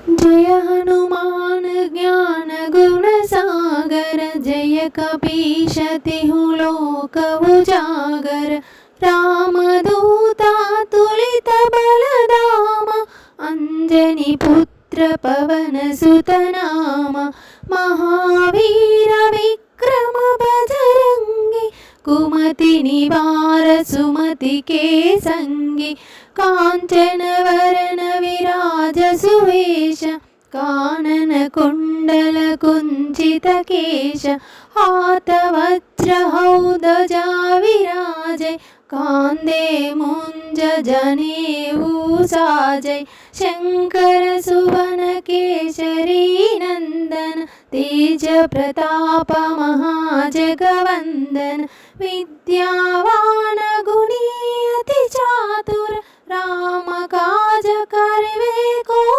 जय हनुमान ज्ञान गुण सागर, जय कपीश तिहु लोक उजागर। रामदूता तुलित बलधाम, अंजनी पुत्र पवन सुत नाम। महावीर विक्रम बजरंगी, कुमति निवार सुमति के संगी। कांचन वरण विराज सुवेश, कानन कुंडल कुंचित केश। हाथ वज्र ध्वजा विराजै, कांधे मुंज जनेऊ साजै। शंकर सुवन केसरी नंदन, तेज प्रताप महाजगवंदन। विद्यावान